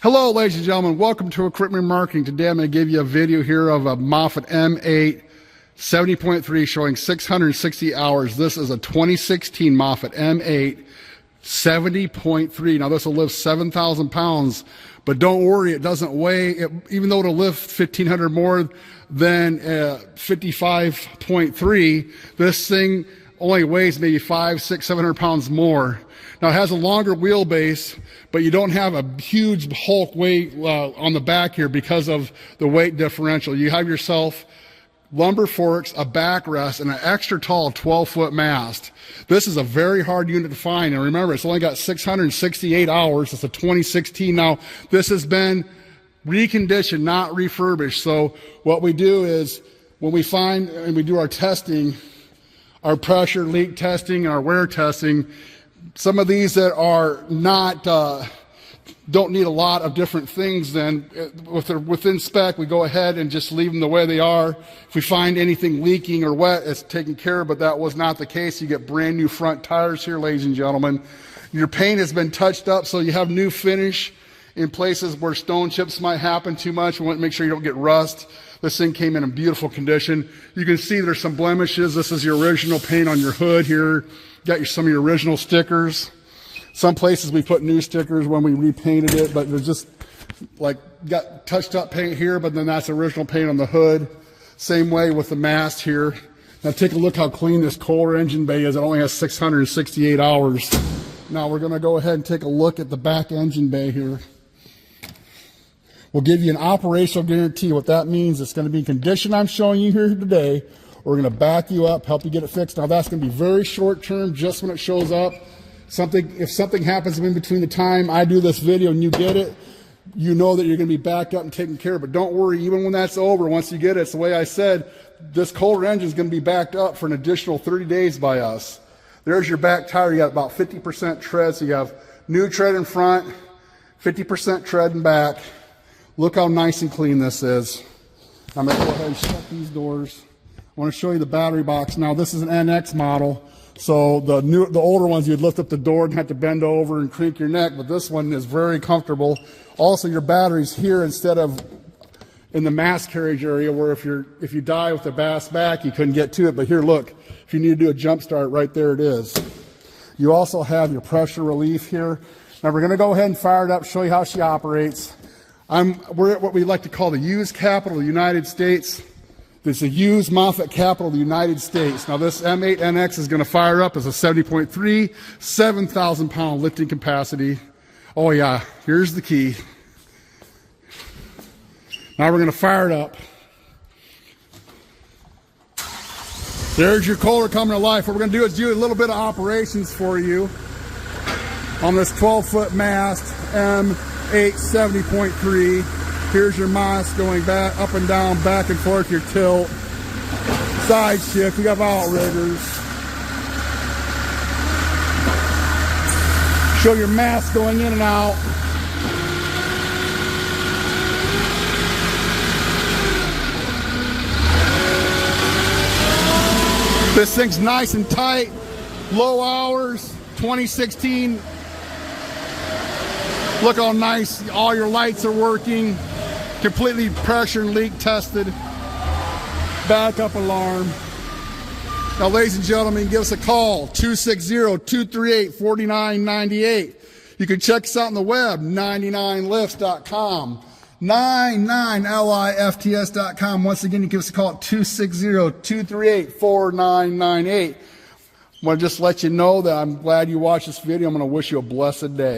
Hello, ladies and gentlemen. Welcome to Equipment Marketing. Today I'm going to give you a video here of a MOFFETT M8 70.3 showing 660 hours. This is a 2016 MOFFETT M8 70.3. Now this will lift 7,000 pounds, but don't worry, it doesn't weigh, even though it'll lift 1,500 more than 55.3, this thing only weighs maybe 500, 600, 700 pounds more. Now it has a longer wheelbase, but you don't have a huge hulk weight on the back here because of the weight differential. You have yourself lumber forks, a backrest, and an extra tall 12-foot mast. This is a very hard unit to find, and remember, it's only got 668 hours. It's a 2016. Now, this has been reconditioned, not refurbished. So what we do is, when we find and we do our testing, our pressure leak testing and our wear testing, some of these that are not don't need a lot of different things, then if they're within spec, we go ahead and just leave them the way they are. If we find anything leaking or wet, it's taken care of, but that was not the case. You get brand new front tires here, ladies and gentlemen. Your paint has been touched up, so you have new finish in places where stone chips might happen too much. We want to make sure you don't get rust. This thing came in beautiful condition. You can see there's some blemishes. This is your original paint on your hood here. Got some of your original stickers. Some places we put new stickers when we repainted it, but there's just like got touched up paint here, but then that's original paint on the hood. Same way with the mast here. Now take a look how clean this Kohler engine bay is. It only has 668 hours. Now we're going to go ahead and take a look at the back engine bay here. We'll give you an operational guarantee. What that means, it's going to be in condition I'm showing you here today. We're going to back you up, help you get it fixed. Now that's going to be very short term, just when it shows up. If something happens in between the time I do this video and you get it, you know that you're going to be backed up and taken care of. But don't worry, even when that's over, once you get it, it's the way I said, this Kohler engine is going to be backed up for an additional 30 days by us. There's your back tire. You got about 50% tread, so you have new tread in front, 50% tread in back. Look how nice and clean this is. I'm going to go ahead and shut these doors. I want to show you the battery box. Now this is an NX model, so the older ones you'd lift up the door and have to bend over and crank your neck, but this one is very comfortable. Also, your battery's here instead of in the mass carriage area, where if you die with the bass back, you couldn't get to it. But here, look, if you need to do a jump start, right there it is. You also have your pressure relief here. Now we're going to go ahead and fire it up, show you how she operates. We're at what we like to call the used capital of the United States. This is a used MOFFETT capital of the United States. Now this M8 NX is going to fire up as a 70.3, 7,000 pound lifting capacity. Oh yeah, here's the key. Now we're going to fire it up. There's your Kohler coming to life. What we're going to do is do a little bit of operations for you on this 12-foot mast M8 70.3. Here's your Mast going back, up and down, back and forth, your tilt, side shift. We have outriggers. Show your Mast going in and out. This thing's nice and tight, low hours, 2016. Look how nice, all your lights are working. Completely pressure and leak tested. Backup alarm. Now, ladies and gentlemen, give us a call, 260-238-4998. You can check us out on the web, 99lifts.com, 99lifts.com. Once again, you give us a call at 260-238-4998. I want to just let you know that I'm glad you watched this video. I'm going to wish you a blessed day.